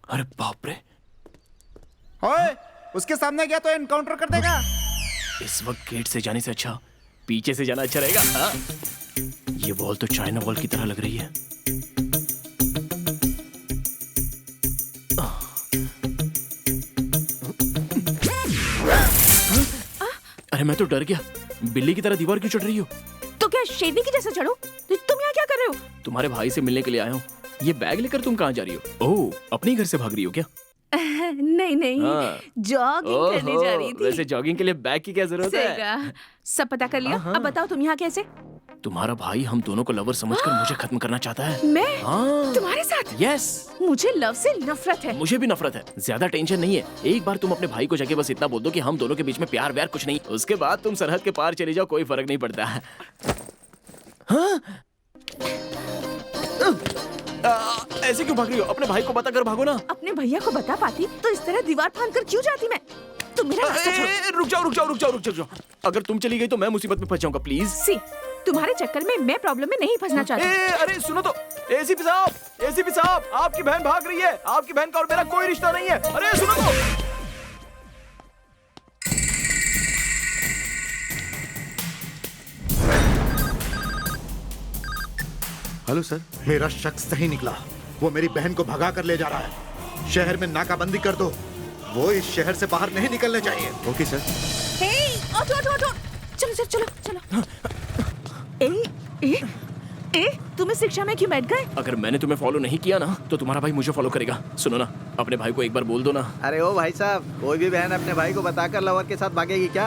अरे बाप रे, ओए, उसके सामने गया तो एनकाउंटर कर देगा। इस वक्त गेट से जाने से अच्छा पीछे से जाना अच्छा रहेगा। हाँ? ये वॉल तो चाइना वॉल की तरह लग रही है। अरे मैं तो डर गया, बिल्ली की तरह दीवार क्यों चढ़ रही हो? तो क्या शेरनी की जैसे चढ़ो? तुम यहाँ क्या कर रहे हो? तुम्हारे भाई से मिलने के लिए आया हूँ। ये बैग लेकर तुम कहाँ जा रही हो? ओह, अपने घर से भाग रही हो क्या? नहीं नहीं, हाँ। जॉगिंग करने जा रही थी। वैसे जॉगिंग के लिए बैग की क्या जरूरत सही है? कहा। सब पता कर लिया। हाँ। अब बताओ तुम यहाँ कैसे? तुम्हारा भाई हम दोनों को लवर समझकर मुझे खत्म करना चाहता है। मैं? हाँ। तुम्हारे साथ? यस। मुझे लव से नफरत है। मुझे भी नफरत है। ज्यादा टेंशन नहीं है। एक बार तुम अपने भाई को जाके बस इतना बोल दो कि हम दोनों के बीच में प्यार व्यार कुछ नहीं। उसके बाद तुम सरहद के पार चले जाओ, कोई फर्क नहीं पड़ता। हाँ? ऐसे क्यों भाग रही हो? अपने भाई को बता कर भागो ना। अपने भैया को बता पाती तो इस तरह दीवार फांद कर क्यों जाती मैं? तुम मेरा रास्ता छोड़ो। रुक जाओ। अगर तुम चली गई तो मैं मुसीबत में फंस जाऊंगा। प्लीज। सी, तुम्हारे चक्कर में मैं प्रॉब्लम में नहीं फंसना चाहती। अरे सुनो तो, एसीपी साहब, आपकी बहन भाग रही है। आपकी बहन का और मेरा कोई रिश्ता नहीं है। अरे सुनो तो। हेलो सर, मेरा शक सही निकला। वो मेरी बहन को भगा कर ले जा रहा है। शहर में नाकाबंदी कर दो। वो इस शहर से बाहर नहीं निकलने चाहिए। Okay sir. Hey, auto. चलो। ए, तुम इस रिक्शा में क्यों बैठ गए? अगर मैंने तुम्हें फॉलो नहीं किया ना तो तुम्हारा भाई मुझे फॉलो करेगा। सुनो ना, अपने भाई को एक बार बोल दो ना। अरे ओ भाई साहब, कोई भी बहन अपने भाई को बताकर लवर के साथ भागेगी क्या?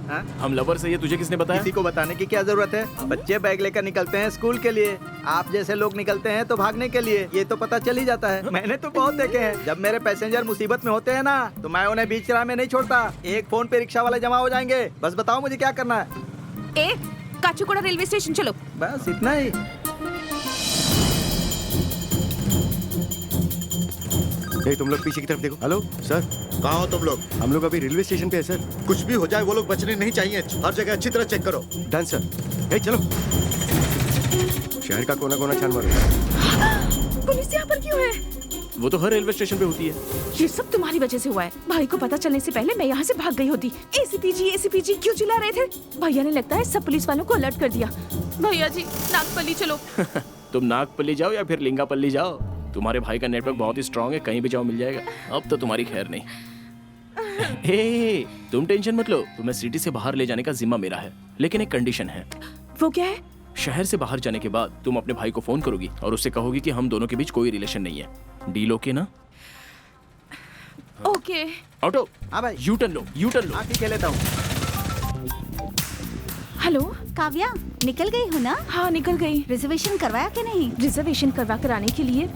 हाँ? हम लवर से, ये तुझे किसने बताया? किसी को बताने की क्या जरूरत है? बच्चे बैग लेकर निकलते हैं स्कूल के लिए, आप जैसे लोग निकलते हैं तो भागने के लिए। ये तो पता चल ही जाता है। मैंने तो बहुत देखे हैं। जब मेरे पैसेंजर मुसीबत में होते हैं ना तो मैं उन्हें बीच राह में नहीं छोड़ता। एक फोन पे रिक्शा वाले जमा हो जाएंगे। बस बताओ मुझे क्या करना है। काचीगुड़ा रेलवे स्टेशन चलो। बस इतना ही। तुम लोग पीछे की तरफ देखो। हेलो सर, कहाँ हो तुम लोग? हम लोग अभी रेलवे स्टेशन पे है सर। कुछ भी हो जाए वो लोग बचने नहीं चाहिए। हर जगह अच्छी तरह चेक करो। Done sir. चलो, शहर का कोना कोना छान मारो। पुलिस यहाँ पर क्यों है? वो तो हर रेलवे स्टेशन पे होती है। ये सब तुम्हारी वजह से हुआ है। भाई को पता चलने से पहले मैं यहाँ से भाग गई होती। एसीपी जी क्यों चिल्ला रहे थे? भैया ने लगता है सब पुलिस वालों को अलर्ट कर दिया। भैया जी, नागपल्ली चलो। तुम नागपल्ली जाओ या फिर लिंगापल्ली जाओ, तुम्हारे भाई का नेटवर्क बहुत ही स्ट्रांग है। कहीं भी जाओ मिल जाएगा। अब तो तुम्हारी खैर नहीं। तुम टेंशन मत लो, तुम्हें सिटी से बाहर ले जाने का जिम्मा मेरा है, लेकिन एक कंडीशन है। वो क्या है? शहर से बाहर जाने के बाद तुम अपने भाई को फोन करोगी और उससे कहोगी कि हम दोनों के बीच कोई रिलेशन नहीं है। डील ओके ना? ओके। ऑटो, हाँ भाई, यू टर्न लो। हाँ ठीक है, लेता हूँ। हेलो काव्या, निकल गई हो ना? हाँ, निकल गई। रिजर्वेशन करवाया कि नहीं? रिजर्वेशन करवा कर आने के लिए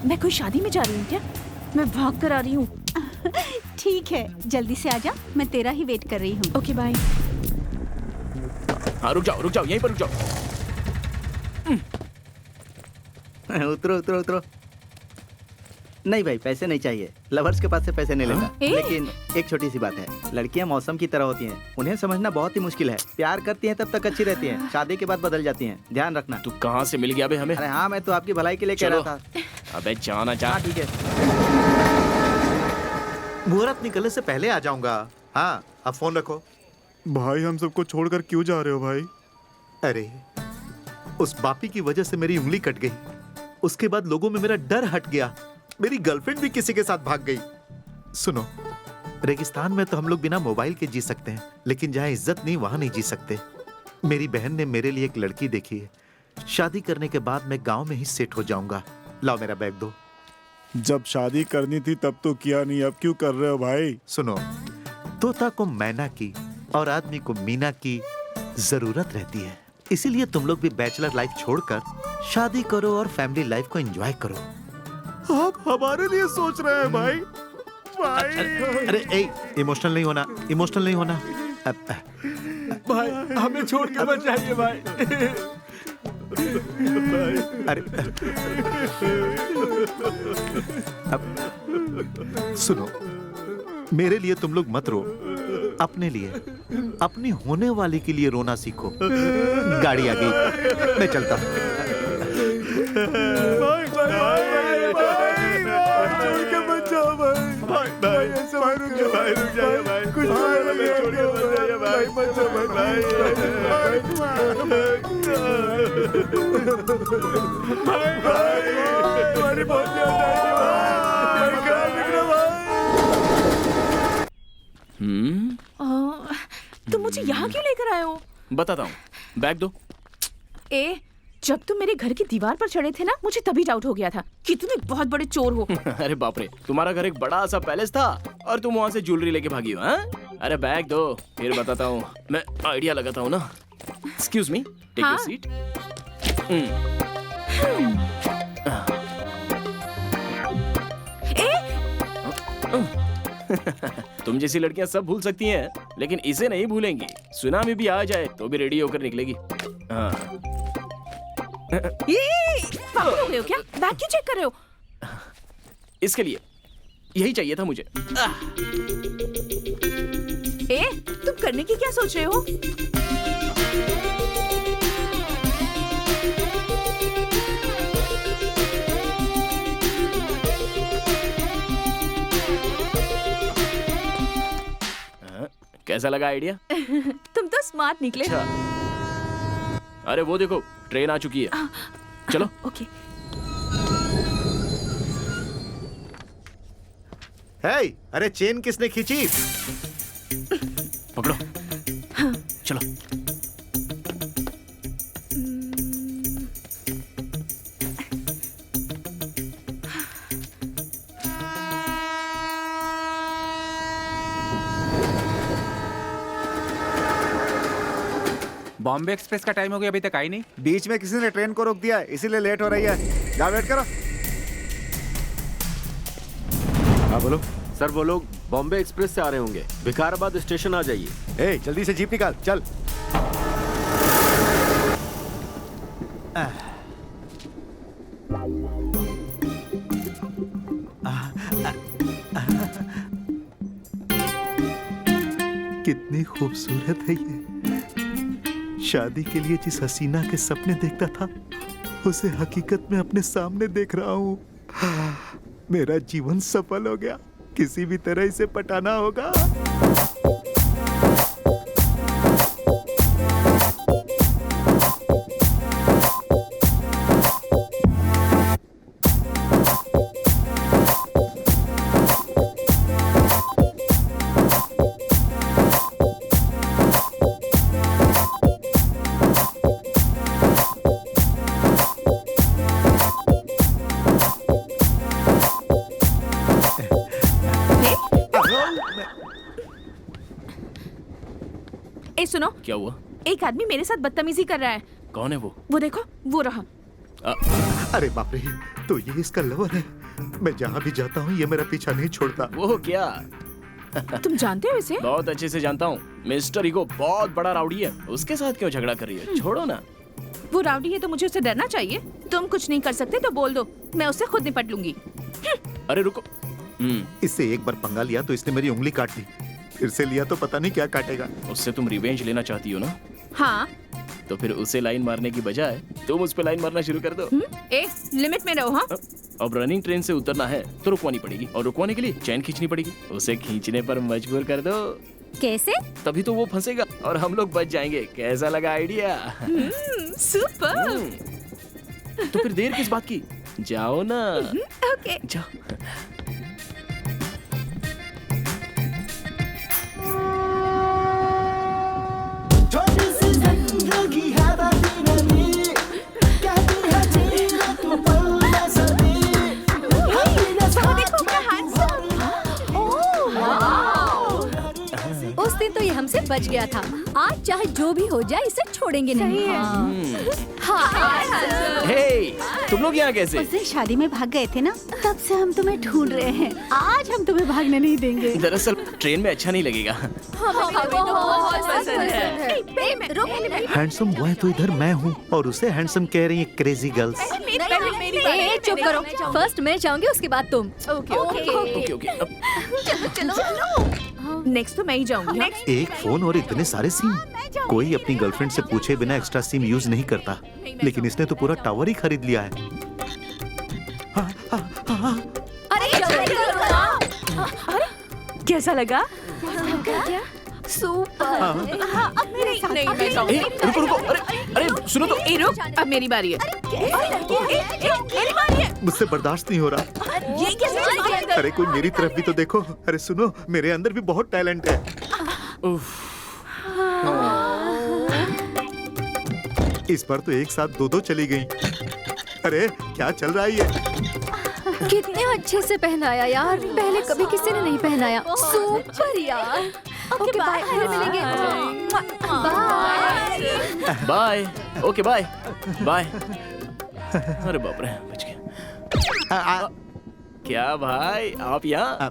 मैं कोई शादी में जा रही हूँ क्या? मैं भाग कर आ रही हूँ। ठीक है, जल्दी से आजा, मैं तेरा ही वेट कर रही हूँ। Okay bye. हाँ रुक जाओ, यहीं पर रुक जाओ। उतरो। नहीं भाई, पैसे नहीं चाहिए। लवर्स के पास से पैसे नहीं लेता। लेकिन एक छोटी सी बात है, लड़कियां मौसम की तरह होती हैं। उन्हें समझना बहुत ही मुश्किल है। प्यार करती हैं तब तक अच्छी रहती हैं, शादी के बाद बदल जाती हैं। ध्यान रखना। तू कहाँ से मिल गया बे हमें? अरे हाँ, मैं तो आपकी भलाई के लिए कह रहा था। अबे जाना चाह। हाँ ठीक है। मुहूर्त निकलने से पहले आ जाऊंगा। हाँ, अब फोन रखो। भाई, हम सबको छोड़कर क्यों जा रहे हो भाई? अरे, उस बापी की वजह से मेरी उंगली कट गई। उसके बाद लोगों में मेरा डर हट गया। मेरी गर्लफ्रेंड भी किसी के साथ भाग गई। सुनो, रेगिस्तान में तो हम लोग बिना मोबाइल के जी सकते हैं, लेकिन जहाँ इज्जत नहीं वहां नहीं जी सकते। मेरी बहन ने मेरे लिए एक लड़की देखी है। शादी करने के बाद मैं गांव में ही सेट हो जाऊंगा। लाओ मेरा बैग दो। जब शादी करनी थी तब तो किया नहीं, अब क्यों कर रहे हो भाई? सुनो, तोता को मैना की और आदमी को मीना की जरूरत रहती है। इसीलिए तुम लोग भी बैचलर लाइफ छोड़कर शादी करो और फैमिली लाइफ को एंजॉय करो। आप हमारे लिए सोच रहे हैं भाई? अरे इमोशनल नहीं होना, इमोशनल नहीं होना। भाई, हमें छोड़ के मत जाइए भाई। अरे अब सुनो, मेरे लिए तुम लोग मत रो, अपने लिए, अपनी होने वाली के लिए रोना सीखो। गाड़ी आ गई, मैं चलता हूँ। तुम मुझे यहाँ क्यों लेकर आए हो? बताता हूँ, बैग दो। ए, जब तुम मेरे घर की दीवार पर चढ़े थे ना, मुझे तभी डाउट हो गया था कि तुम एक बहुत बड़े चोर हो। अरे बाप रे, तुम्हारा घर एक बड़ा सा पैलेस था और तुम वहाँ से ज्वेलरी लेके भागी हो, हाँ? अरे बैग दो, फिर बताता हूँ। मैं आइडिया लगाता हूँ ना। Excuse me, take your seat. तुम जैसी लड़कियां सब भूल सकती हैं, लेकिन इसे नहीं भूलेंगी। सुनामी भी आ जाए तो भी रेडी होकर निकलेगी। हाँ। पागल हो गए हो क्या? बैग क्यों चेक कर रहे हो? इसके लिए यही चाहिए था मुझे। ए, तुम करने की क्या सोच रहे हो? कैसा लगा आइडिया? तुम तो स्मार्ट निकले। अच्छा। अरे वो देखो, ट्रेन आ चुकी है। चलो। ओके। हे, अरे चेन किसने खींची? पकड़ो। चलो। बॉम्बे एक्सप्रेस का टाइम हो गया, अभी तक आई नहीं। बीच में किसी ने ट्रेन को रोक दिया है, इसीलिए लेट हो रही है। जा वेट करो। हाँ बोलो सर, वो लोग बॉम्बे एक्सप्रेस से आ रहे होंगे। विकाराबाद स्टेशन आ जाइए। ए, जल्दी से जीप निकाल, चल। कितनी खूबसूरत है ये। शादी के लिए जिस हसीना के सपने देखता था, उसे हकीकत में अपने सामने देख रहा हूँ। मेरा जीवन सफल हो गया। किसी भी तरह इसे पटाना होगा। ए सुनो, क्या हुआ? एक आदमी मेरे साथ बदतमीजी कर रहा है। कौन है वो? वो देखो, वो रहा। अरे बाप रे, तो ये इसका लवर है। मैं जहाँ भी जाता हूँ ये मेरा पीछा नहीं छोड़ता। वो क्या? तुम जानते हो इसे? बहुत अच्छे से जानता हूँ। मिस्टर ईगो बहुत बड़ा राउडी है। उसके साथ क्यों झगड़ा कर रही है? छोड़ो ना। वो राउडी है तो मुझे उससे डरना चाहिए। तुम कुछ नहीं कर सकते तो बोल दो, मैं उससे खुद निपट लूंगी। अरे रुको। इससे एक बार पंगा लिया तो इसने मेरी उंगली काट ली। फिर से लिया तो पता नहीं क्या काटेगा। उससे तुम रिवेंज लेना चाहती हो ना? हाँ। तो फिर उसे लाइन मारने की बजाय तुम उस पे लाइन मारना शुरू कर दो। ए, लिमिट में रहो। हाँ। अब रनिंग ट्रेन से उतरना है तो रुकवानी पड़ेगी, और रुकवाने के लिए चैन खींचनी पड़ेगी। उसे खींचने पर मजबूर कर दो। कैसे? तभी तो वो फंसेगा और हम लोग बच जाएंगे। कैसा लगा आइडिया? सुपर। तो फिर देर किस बात की? जाओ ना। ओके। जाओ। उस दिन तो ये हमसे बच गया था। आज चाहे जो भी हो जाए इसे छोड़ेंगे नहीं। हे, तुम लोग यहाँ कैसे? उस दिन शादी में भाग गए थे ना, तब से हम तुम्हें ढूंढ रहे हैं। आज हम तुम्हें भागने नहीं देंगे। दरअसल ट्रेन में अच्छा नहीं लगेगा। हैंडसम बॉय तो इधर मैं हूँ और उसे हैंडसम कह रही है क्रेजी गर्ल्स। ए, चुप करो। फर्स्ट मैं जाऊंगी, उसके बाद तुम। Okay okay. नेक्स्ट तो मैं ही जाऊंगी। एक फोन और इतने सारे सिम। कोई अपनी गर्लफ्रेंड से पूछे बिना एक्स्ट्रा सिम यूज नहीं करता, लेकिन इसने तो पूरा टावर ही खरीद लिया है। अरे कैसा लगा? सुपर। हाँ, अब मेरी नहीं मैं ए, जाऊंगी। रुको रुको, अरे सुनो तो। ए रुक, अब मेरी बारी है। मेरी बारी है। मुझसे बर्दाश्त नहीं हो रहा। ये कैसे चल गया अंदर? अरे कोई मेरी तरफ भी तो देखो। अरे सुनो, मेरे अंदर भी बहुत टैलेंट है। इस बार तो एक साथ दो चली गई। अरे क्या चल रहा है ये? कितने अच्छे से पहनाया यार, पहले कभी किसी ने नहीं पहनाया। सुपर यार। ओके बाय, फिर मिलेंगे। Bye. Bye. Okay bye bye. अरे बाप रे, बच गया। क्या भाई आप यहाँ?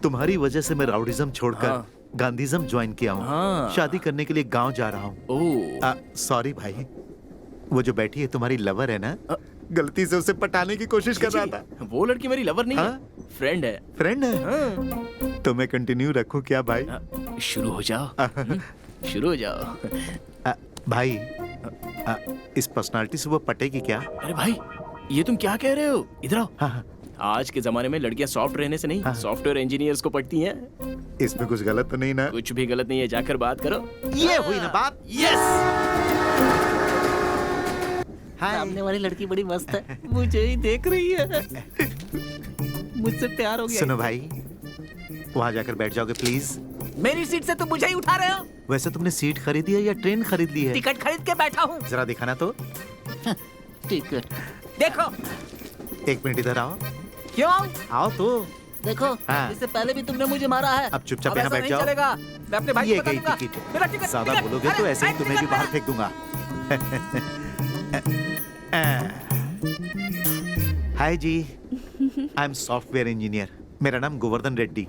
तुम्हारी वजह से मैं राउडिज्म छोड़कर हाँ। गांधीज्म ज्वाइन किया हूँ। हाँ। शादी करने के लिए गांव जा रहा हूँ। ओह, सॉरी भाई, वो जो बैठी है तुम्हारी लवर है ना, गलती से उसे पटाने की कोशिश कर रहा था। वो लड़की मेरी लवर नहीं हाँ? है, फ्रेंड है। फ्रेंड है? हाँ। तो मैं कंटिन्यू रखूं क्या भाई? शुरू हो जाओ। शुरू हो जाओ। भाई, इस पर्सनालिटी से वो पटेगी क्या? अरे भाई, ये तुम क्या कह रहे हो? इधर आओ। हाँ, हाँ। आज के जमाने में लड़कियां सॉफ्ट रहने से नहीं, हाँ। सॉफ्टवेयर इंजीनियर्स को पढ़ती हैं। इसमें कुछ गलत तो नहीं ना? कुछ भी गलत नहीं है, जाकर बात करो। ये हुई ना बात। यस। सामने वाली लड़की बड़ी मस्त है, मुझे ही देख रही है। मुझसे प्यार हो गया। सुनो भाई, वहाँ जाकर बैठ जाओगे प्लीज? मेरी सीट से तुम मुझे ही उठा रहे हो? वैसे तुमने सीट खरीदी है या ट्रेन खरीद ली है? टिकट खरीद के बैठा हूँ। जरा दिखाना तो। टिकट देखो। एक मिनट इधर आओ। क्यों? आओ तो। देखो, हाँ। इससे पहले भी तुमने मुझे मारा है। अब चुपचाप अब यहाँ ऐसा बैठ नहीं जाओ। चलेगा। मैं अपने भाई ये को बता गई दूंगा। टिकट। मेरा टिकट, ज्यादा टिकट, बोलोगे तो अरे, ऐसे ही अरे, तुम्हें भी टिकट बाहर मेरा। फेंक दूंगा। हाय जी, आई एम सॉफ्टवेयर इंजीनियर। मेरा नाम गोवर्धन रेड्डी।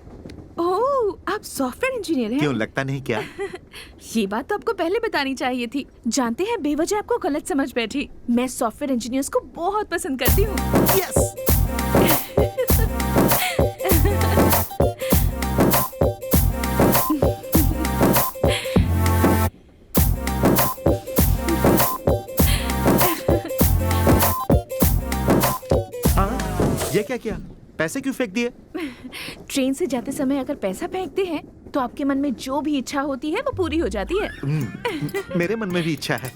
ओह, आप सॉफ्टवेयर इंजीनियर हैं? क्यों, लगता नहीं क्या? ये बात तो आपको पहले बतानी चाहिए थी। जानते हैं, बेवजह आपको गलत समझ बैठी। मैं सॉफ्टवेयर इंजीनियर्स को बहुत पसंद करती हूँ। यस। ये क्या किया? पैसे क्यों फेंक दिए? ट्रेन से जाते समय अगर पैसा फेंकते हैं तो आपके मन में जो भी इच्छा होती है वो पूरी हो जाती है। मेरे मन में भी इच्छा है।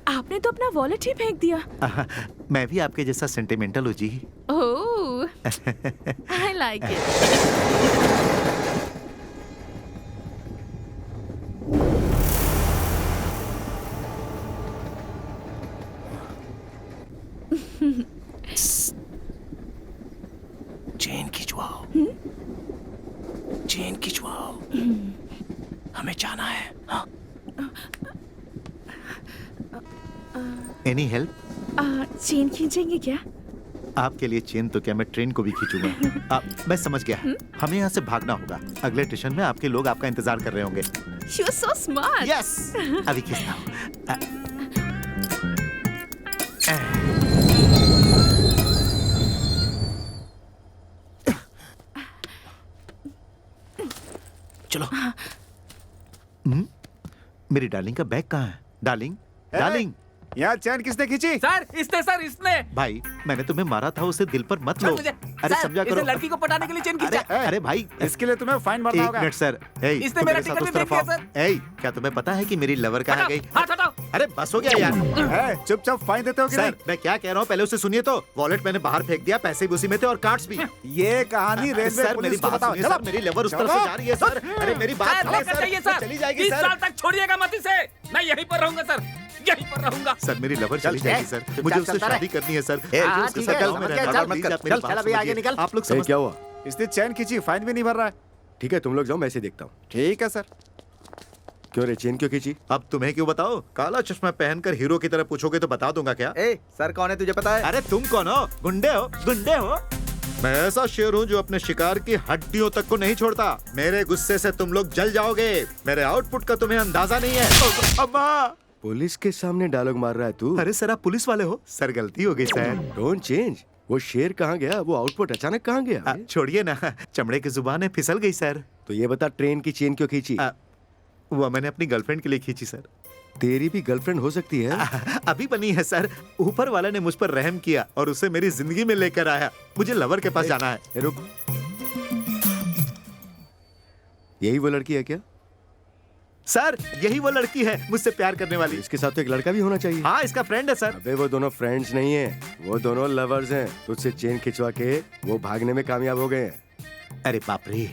आपने तो अपना वॉलेट ही फेंक दिया। मैं भी आपके जैसा सेंटिमेंटल हूँ जी। Oh, I like it. Chain खिंचवाओ। चेन खिंचवाओ। हमें जाना है। हाँ। Any help? चेन खींचेंगे क्या? आपके लिए चेन तो क्या, मैं ट्रेन को भी खींचूंगा। मैं समझ गया। हमें यहाँ से भागना होगा। अगले स्टेशन में आपके लोग आपका इंतजार कर रहे होंगे। You are so smart. Yes, अभी खींचता हूँ। चलो। मेरी डार्लिंग का बैग कहाँ है? Darling, darling. यहाँ चैन किसने खींची? सर इसने भाई, मैंने तुम्हें मारा था, उसे दिल पर मत सर, लो। मुझे अरे सर, समझा इसे करो। लड़की को पटाने के लिए चेन अरे खींचा। अरे भाई, इसके लिए तुम्हें फाइन भरना एक होगा। Minute sir. ए, इसने तुम मेरा मेरे साथ टिकट उस भी तरफ फेंक आओ। दिया, ए, क्या तुम्हें पता है कि मेरी लवर कहाँ हटाओ, गई? हाथ हटाओ। अरे बस हो गया यार। चुपचाप फाइन देते हो कि सर, मैं क्या कह रहा हूँ पहले उसे सुनिए तो। वॉलेट मैंने बाहर फेंक दिया, पैसे भी उसी में थे और कार्ड्स भी। नहीं? ये कहानी रेलवे सर, मेरी पुलिस को बात बताओ। सुनिए सर, मेरी लवर उस तरफ से जा रही है सर। अरे मेरी बात सर, सुनिए लेकर जाइए सर, सर। चली जाएगी 20 सर। साल तक छोड़िएगा मत इसे। मैं यहीं पर रहूंगा सर, यहीं पर रहूंगा। सर, मेरी लवर चली जाएगी सर। चुपचाप मुझे उससे चलता रहे। शादी करनी है सर। हाँ, उसके ठीक साथ है, गाँव में समझ रहना गया, है। चल, प्लीज मत आप कर। मेरी चल, बात अभी आगे समझिए। निकल। आप लोग ए, समझ। क्या हुआ? इसने चैन खींची, फाइन भी नहीं भर रहा है। ठीक है, तुम लोग जाओ, मैं ऐसे देखता हूँ। ठीक है सर। क्यों रे, चेन क्यों खींची? अब तुम्हें क्यों बताओ? काला चश्मा पहनकर हीरो की तरह पूछोगे तो बता दूंगा क्या? ए सर कौन है तुझे पता है? अरे तुम कौन हो? गुंडे हो? गुंडे हो? मैं ऐसा शेर हूँ जो अपने शिकार की हड्डियों तक को नहीं छोड़ता। मेरे गुस्से से तुम लोग जल जाओगे। मेरे आउटपुट का तुम्हें अंदाजा नहीं है। अम्मा! पुलिस के सामने डायलॉग मार रहा है तू? अरे सर, आप पुलिस वाले हो? सर, गलती हो गई सर। Don't change. वो शेर कहाँ गया? वो आउटपुट अचानक कहाँ गया? छोड़िए ना, चमड़े की जुबान फिसल गई सर। तो ये बता, ट्रेन की चेन क्यों खींची? वो मैंने अपनी गर्लफ्रेंड के लिए खींची सर। तेरी भी गर्लफ्रेंड हो सकती है। अभी बनी है सर। ऊपर वाले ने मुझ पर रहम किया और उसे मेरी जिंदगी में लेकर आया। मुझे लवर के पास जाना है। ए, रुक। यही वो लड़की है क्या? सर यही वो लड़की है मुझसे प्यार करने वाली। इसके साथ तो एक लड़का भी होना चाहिए। हाँ इसका फ्रेंड है सर। अबे वो दोनों फ्रेंड्स नहीं है, वो दोनों लवर्स हैं। तुझसे चेन खिंचवा के वो भागने में कामयाब हो गए हैं। अरे बाप रे,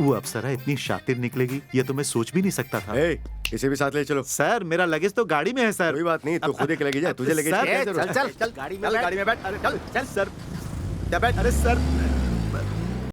वो अप्सरा इतनी शातिर निकलेगी ये तो मैं सोच भी नहीं सकता था। ए, इसे भी साथ ले चलो। सर मेरा लगेज तो गाड़ी में है सर। कोई बात नहीं, तू खुद ही लेके जा। तुझे लगेज सर, की क्या जरूरत? चल चल गाड़ी में बैठ। अरे चल चल सर जा बैठ। अरे सर